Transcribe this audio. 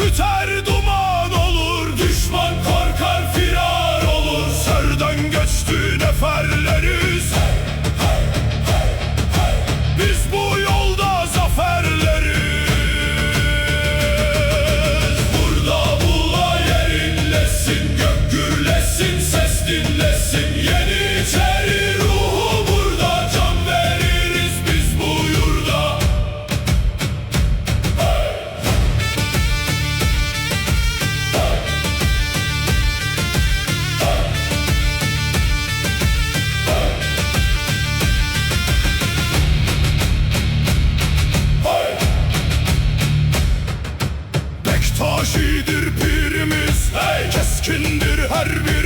tüter duman olur. Düşman korkar firar olur. Serden geçti neferleriz. Biz bu yolda zaferleriz. Burada ula yerinlesin, gök gürlesin, ses dinlesin. Yeniçeri ruhu burada, can veririz biz bu yurda. Bektaşidir pirimiz, hey! Keskindir her bir